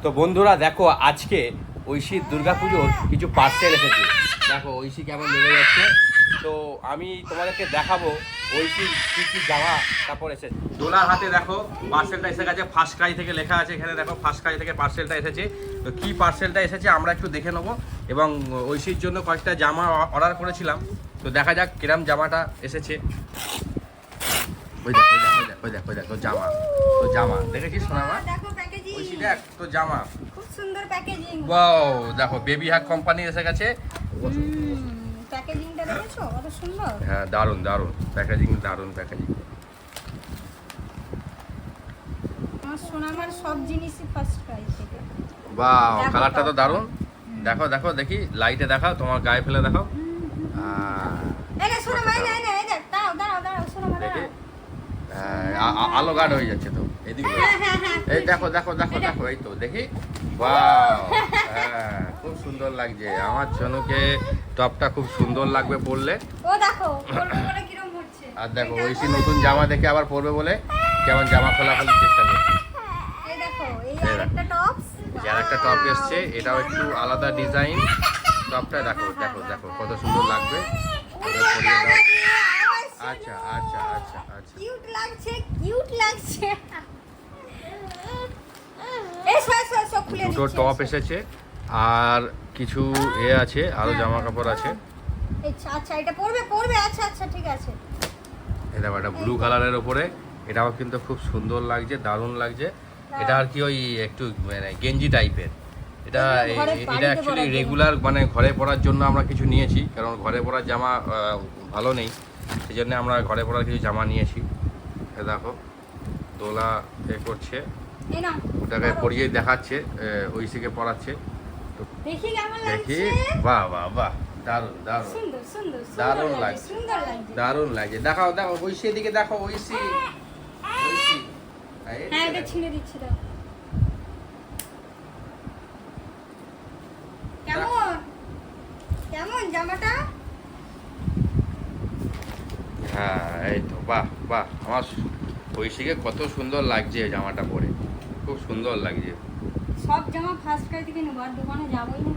তো বন্ধুরা দেখো আজকে ঐশীর দুর্গাপুজোর কিছু পার্সেল এসেছে। দেখো ঐশী কেমন লেগে যাচ্ছে। তো আমি তোমাদেরকে দেখাবো ঐশীর কী কী জামা কাপড় এসেছে। দোলার হাতে দেখো পার্সেলটা এসে গেছে, ফার্স্ট ক্রাই থেকে লেখা আছে এখানে। দেখো ফার্স্ট ক্রাই থেকে পার্সেলটা এসেছে। তো কী পার্সেলটা এসেছে আমরা একটু দেখে নেবো, এবং ঐশীর জন্য কয়েকটা জামা অর্ডার করেছিলাম। তো দেখা যাক কিরম জামাটা এসেছে। ওই দেখো জামা, তো জামা দেখেছিস সোনামা? ঐশী দেখ তো জামা, খুব সুন্দর প্যাকেজিং। ওয়াও দেখো বেবি হাগ কোম্পানি এসে গেছে। প্যাকেজিংটা দেখেছো কত সুন্দর? হ্যাঁ দারুণ দারুণ প্যাকেজিং, দারুণ প্যাকেজিং। আমার সোনামার সব জিনিসই ফার্স্ট প্রাইস থেকে। ওয়াও কালারটা তো দারুণ। দেখো দেখো দেখি লাইটে দেখাও, তোমার গায়ে ফেলে দেখাও। এই রে সোনামা, এই দেখ, দাঁড়াও সোনামা দাঁড়াও। আলো গার্ড হয়ে যাচ্ছে তো এদিকে। এই দেখো দেখো দেখো দেখো, এই তো দেখি। ওয়াও হ্যাঁ খুব সুন্দর লাগছে। আমার জনকে টপটা খুব সুন্দর লাগবে পরলে। ও দেখো পরবে বলে কিরকম হচ্ছে। আর দেখো ঐশী নতুন জামা দেখে আবার পরবে বলে কেমন জামা খোলাখুলির চেষ্টা করছে। এই দেখো এই আরেকটা টপস। যার একটা টপ এসছে, এটাও একটু আলাদা ডিজাইন। টপটা দেখো দেখো দেখো কত সুন্দর লাগবে। আচ্ছা আচ্ছা আচ্ছা আচ্ছা, কিউট লাগছে। এই সব খুলে দুটো দিচ্ছি। টপ এসেছে আর কিছু আছে, আরো জামা কাপড় আছে। আচ্ছা এটা পরবে আচ্ছা ঠিক আছে। এই দেখো এটা ব্লু কালারের ওপরে, এটাও কিন্তু খুব সুন্দর লাগছে, দারুণ লাগছে। এটা আর কি ওই একটু মানে গেঞ্জি টাইপের। এটা অ্যাকচুয়ালি রেগুলার মানে ঘরে পরার জন্য আমরা কিছু নিয়েছি, কারণ ঘরে পরার জামা ভালো নেই, সেই জন্য আমরা ঘরে পরার কিছু জামা নিয়েছি। দেখো দোলা করছে, ওটাকে পরিয়ে দেখাচ্ছে, ঐশীকে পরাচ্ছে। তো দেখি কেমন লাগছে। বাহ বাহ বাহ, দারুণ দারুণ সুন্দর দারুণ লাগছে, দারুণ লাগছে। দেখাও দেখো ঐশী দিকে, দেখো ঐশী। হ্যাঁ এটা ছিঁড়ে দিচ্ছি দাও। কেমন জামাটা? হ্যাঁ এই তো বাহ বাহ, আমার ঐশীকে কত সুন্দর লাগছে জামাটা পরে, খুব সুন্দর লাগছে। সব জামা ফার্স্ট ক্রাই থেকে নেবো, আর দোকানে যাবোই না।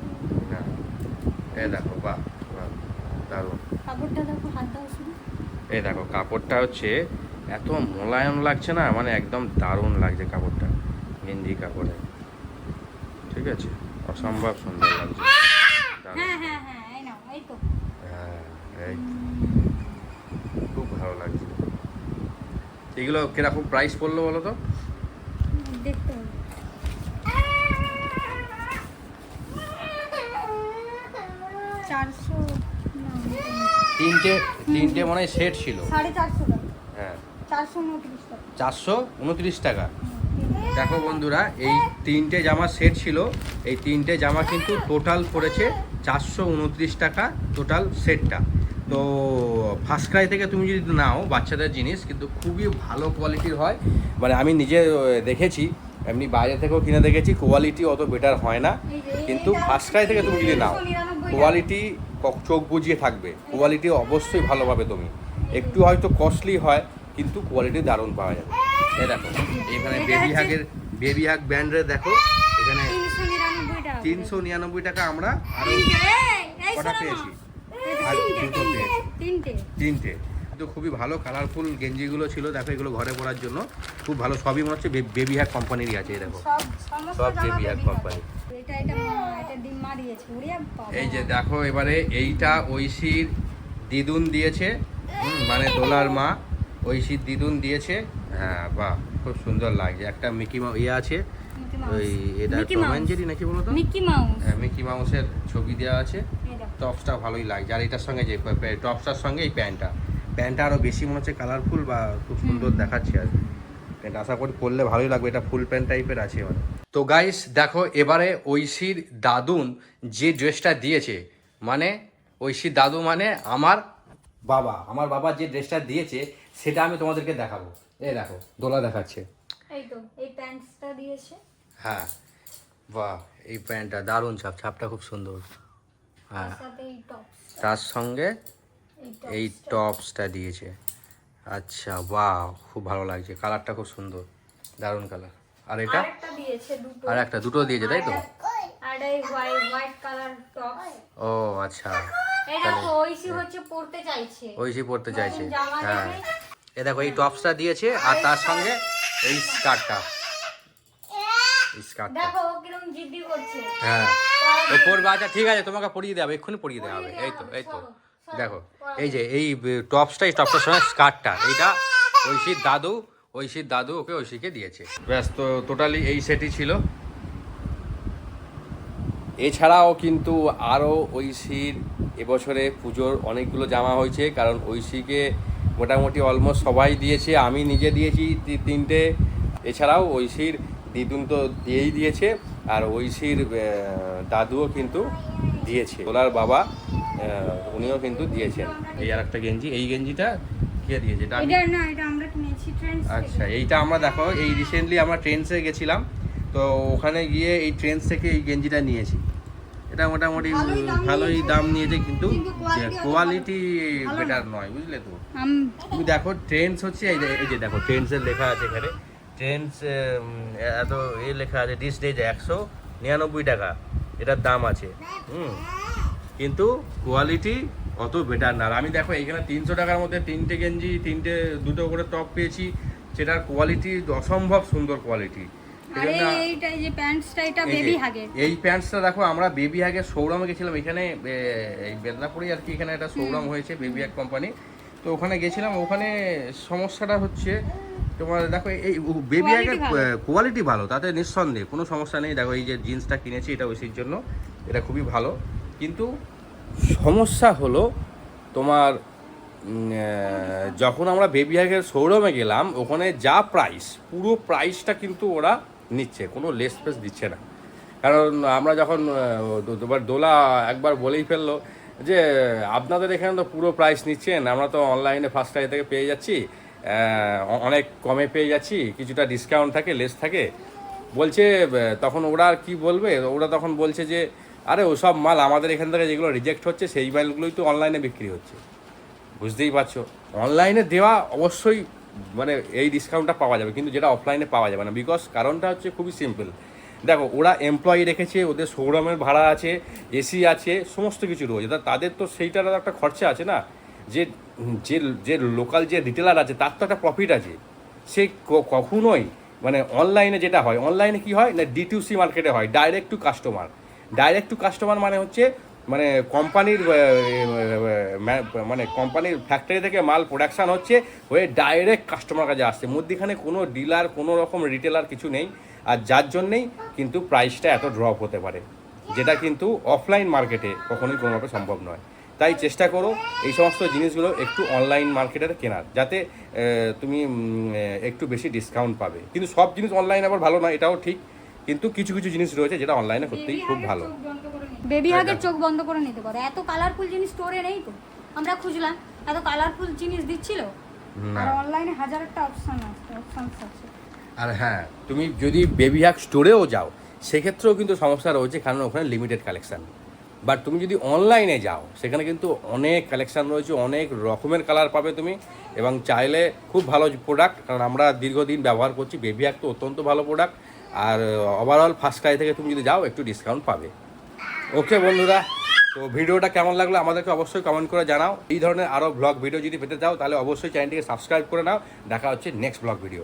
হ্যাঁ এই দেখো বাহ বাহ দারুণ। কাপড়টা দেখো, হাত দাও শুধু। এই দেখো কাপড়টা হচ্ছে এত মোলায়েম লাগছে না, মানে একদম দারুণ লাগছে কাপড়টা, গেঞ্জি কাপড়ে। ঠিক আছে, অসম্ভব সুন্দর লাগছে। হ্যাঁ এই নাও, এই তো। হ্যাঁ এই খুব ভালো লাগছে। এগুলো কিরকম প্রাইস পড়লো বলো তো? দেখতে হবে। তিনটে মনে হয় সেট ছিল। 450 টাকা। হ্যাঁ 429 টাকা। 429 টাকা। দেখো বন্ধুরা, এই তিনটে জামা সেট ছিল, এই তিনটে জামা কিন্তু টোটাল পড়েছে 429 টাকা টোটাল সেটটা। তো ফার্স্ট ক্রাই থেকে তুমি যদি নাও বাচ্চাদের জিনিস কিন্তু খুবই ভালো কোয়ালিটির হয়, মানে আমি নিজে দেখেছি, এমনি বাইরে থেকেও কিনে দেখেছি, কোয়ালিটি অত বেটার হয় না। কিন্তু ফার্স্ট ক্রাই থেকে তুমি যদি নাও কোয়ালিটি চোখ বুজিয়ে থাকবে, কোয়ালিটি অবশ্যই ভালো পাবে তুমি। একটু হয়তো কস্টলি হয় কিন্তু কোয়ালিটি দারুণ পাওয়া যাবে। এই দেখো এখানে বেবি হাগ ব্র্যান্ডের, দেখো এখানে 399 টাকা। আমরা আরো কটা পেয়েছি, আর দুটো পেয়েছি, তিনটে। কিন্তু খুবই ভালো কালারফুল গেঞ্জিগুলো ছিল। দেখো এগুলো ঘরে পরার জন্য খুব ভালো, সবই মনে হচ্ছে বেবি হাগ কোম্পানিরই আছে। এই দেখো সব বেবি হাগ কোম্পানি। এই যে দেখো এবারে এইটা ঐশীর দিদুন দিয়েছে, মানে দোলার মা ঐশীর দিদুন দিয়েছে। হ্যাঁ বাহ খুব সুন্দর লাগছে। একটা মিকি মাউস আছে, ওই এটা টম অ্যান্ড জেরি নাকি বলো তো, হ্যাঁ মিকি মাউসের ছবি দেওয়া আছে। টপসটা ভালোই লাগছে, আর এটার সঙ্গে যে টপসটার সঙ্গে এই প্যান্টটা আরও বেশি মনে হচ্ছে কালারফুল বা খুব সুন্দর দেখাচ্ছে। আর প্যান্ট আশা করি পরলে ভালোই লাগবে, এটা ফুল প্যান্ট টাইপের আছে মানে। তো গাইস দেখো এবারে ঐশীর দাদুন যে ড্রেসটা দিয়েছে, মানে ঐশীর দাদু মানে আমার বাবা যে ড্রেসটা দিয়েছে সেটা আমি তোমাদেরকে দেখাবো। এই দেখো দোলা দেখাচ্ছে, এই তো এই প্যান্টসটা দিয়েছে। হ্যাঁ বাহ এই প্যান্টটা দারুণ, ছাপটা খুব সুন্দর। হ্যাঁ তার সঙ্গে এই টপসটা দিয়েছে। আচ্ছা বাহ খুব ভালো লাগছে, কালারটা খুব সুন্দর, দারুণ কালার। আর এটা আরেকটা দিয়েছে দুটো। আর একটা দুটো দিয়েছে তাই তো? আর এই হোয়াইট কালার টপ। ও আচ্ছা, এই দেখো ঐশী হচ্ছে পড়তে চাইছে। ঐশী পড়তে চাইছে। নতুন জামা হ্যাঁ, দেখে। এ দেখো এই টপসটা দিয়েছে আর তার সঙ্গে এই স্কার্টটা। দেখো ও কিরকম জিদ্দি করছে। হ্যাঁ, ও পরবে। আচ্ছা ঠিক আছে, তোমাকে পরিয়ে দেওয়া হবে, এক্ষুনি পরিয়ে দেওয়া হবে। এই তো দেখো এই যে এই টপসটা, এই টপসটার সঙ্গে স্কার্টটা, এইটা ঐশীর দাদু ওকে ঐশীকে দিয়েছে। ব্যাস, তো টোটালি এই সেটই ছিল। এছাড়াও কিন্তু আরও ঐশীর এবছরে পুজোর অনেকগুলো জামা হয়েছে, কারণ ঐশীকে মোটামুটি অলমোস্ট সবাই দিয়েছে। আমি নিজে দিয়েছি 3টে, এছাড়াও ঐশীর দিদুন তো দিয়েই দিয়েছে, আর ঐশীর দাদুও কিন্তু দিয়েছে। ওনার বাবা উনিও কিন্তু দিয়েছেন। এই আর একটা গেঞ্জি, এই গেঞ্জিটা কে দিয়েছে? এটা না, এটা আমরা কিনেছি ট্রেন্ডস থেকে। আচ্ছা, এইটা আমরা দেখো এই রিসেন্টলি আমরা ট্রেন্ডসে গেছিলাম, তো ওখানে গিয়ে এই ট্রেন্ডস থেকে এই গেঞ্জিটা নিয়েছি। এটা মোটামুটি ভালোই দাম নিয়েছে, কিন্তু কোয়ালিটি বেটার নয়, বুঝলে তো? তুমি দেখো ট্রেন্ডস হচ্ছে এই যে দেখো ট্রেন্ডসের লেখা আছে এখানে, ট্রেন্ডস এত লেখা আছে ডিসডেজ 199 টাকা এটার দাম আছে। কিন্তু কোয়ালিটি অত বেটার না। আর আমি দেখো এইখানে 300 টাকার মধ্যে 3টে গেঞ্জি, দুটো করে টপ পেয়েছি, সেটার কোয়ালিটি অসম্ভব সুন্দর কোয়ালিটি। এই প্যান্টসটা দেখো আমরা বেবি হাগের শোরুমে গেছিলাম, এখানে এই বেদনাপুরে আর কি, এখানে একটা শোরুম হয়েছে বেবি হাগ কোম্পানি, তো ওখানে গেছিলাম। ওখানে সমস্যাটা হচ্ছে তোমার দেখো এই বেবি হাগের কোয়ালিটি ভালো, তাতে নিঃসন্দেহে কোনো সমস্যা নেই। দেখো এই যে জিন্সটা কিনেছি এটা ঐশীর জন্য, এটা খুবই ভালো, কিন্তু সমস্যা হলো তোমার যখন আমরা বেবি হাগের শোরুমে গেলাম, ওখানে যা প্রাইস, পুরো প্রাইসটা কিন্তু ওরা নিচ্ছে, কোনো লেস ফেস দিচ্ছে না। কারণ আমরা যখন তোমার দোলা একবার বলেই ফেললো যে আপনাদের এখানে তো পুরো প্রাইস নিচ্ছেন, আমরা তো অনলাইনে ফার্স্ট ক্রাই থেকে পেয়ে যাচ্ছি, অনেক কমে পেয়ে যাচ্ছি, কিছুটা ডিসকাউন্ট থাকে, লেস থাকে বলছে। তখন ওরা আর কি বলবে, ওরা তখন বলছে যে আরে ওসব মাল আমাদের এখান থেকে যেগুলো রিজেক্ট হচ্ছে সেই মালগুলোই তো অনলাইনে বিক্রি হচ্ছে। বুঝতেই পারছো, অনলাইনে দেওয়া অবশ্যই মানে এই ডিসকাউন্টটা পাওয়া যাবে, কিন্তু যেটা অফলাইনে পাওয়া যাবে না। বিকজ কারণটা হচ্ছে খুবই সিম্পল। দেখো ওরা এমপ্লয়ি রেখেছে, ওদের শোরুমের ভাড়া আছে, এসি আছে, সমস্ত কিছু রয়েছে, তাদের তো সেইটার একটা খরচা আছে না। যে যে যে লোকাল যে রিটেলার আছে তার তো একটা প্রফিট আছে। সে কখনোই মানে অনলাইনে যেটা হয়, অনলাইনে কি হয় না, D2C মার্কেটে হয়, direct to customer. Direct to customer মানে হচ্ছে মানে কোম্পানির ফ্যাক্টরি থেকে মাল প্রোডাকশান হচ্ছে, হয়ে ডাইরেক্ট কাস্টমার কাছে আসছে, মধ্যেখানে কোনো ডিলার, কোনো রকম রিটেলার কিছু নেই। আর যার জন্যেই কিন্তু প্রাইসটা এত ড্রপ হতে পারে, যেটা কিন্তু অফলাইন মার্কেটে কখনোই কোনোভাবে সম্ভব নয়। তাই চেষ্টা করো এই সমস্ত জিনিসগুলো একটু অনলাইন মার্কেটের কেনার, যাতে তুমি একটু বেশি ডিসকাউন্ট পাবে। কিন্তু সব জিনিস অনলাইন আবার ভালো নয়, এটাও ঠিক, কিন্তু কিছু কিছু জিনিস রয়েছে যেটা অনলাইনে সত্যিই খুব ভালো। বেবি হাগের চোখ বন্ধ করে নিতে পারো, এত কালারফুল জিনিস স্টোরে নেই তো। আমরা খুঁজলাম, এত কালারফুল জিনিস দিচ্ছিল, আর অনলাইনে হাজারটা অপশন আছে। আর হ্যাঁ, তুমি যদি বেবি হাগ স্টোরেও যাও সেক্ষেত্রেও কিন্তু সমস্যা রয়েছে, কারণ ওখানে লিমিটেড কালেকশান। বাট তুমি যদি অনলাইনে যাও সেখানে কিন্তু অনেক কালেকশান রয়েছে, অনেক রকমের কালার পাবে তুমি, এবং চাইলে খুব ভালো প্রোডাক্ট। কারণ আমরা দীর্ঘদিন ব্যবহার করছি, বেবি হাগ তো অত্যন্ত ভালো প্রোডাক্ট। আর ওভারঅল ফার্স্ট ক্রাই থেকে তুমি যদি যাও একটু ডিসকাউন্ট পাবে। ওকে বন্ধুরা, তো ভিডিওটা কেমন লাগলো আমাদেরকে অবশ্যই কমেন্ট করে জানাও। এই ধরনের আরও ব্লগ ভিডিও যদি পেতে চাও তাহলে অবশ্যই চ্যানেলটিকে সাবস্ক্রাইব করে নাও। দেখা হচ্ছে নেক্সট ব্লগ ভিডিও।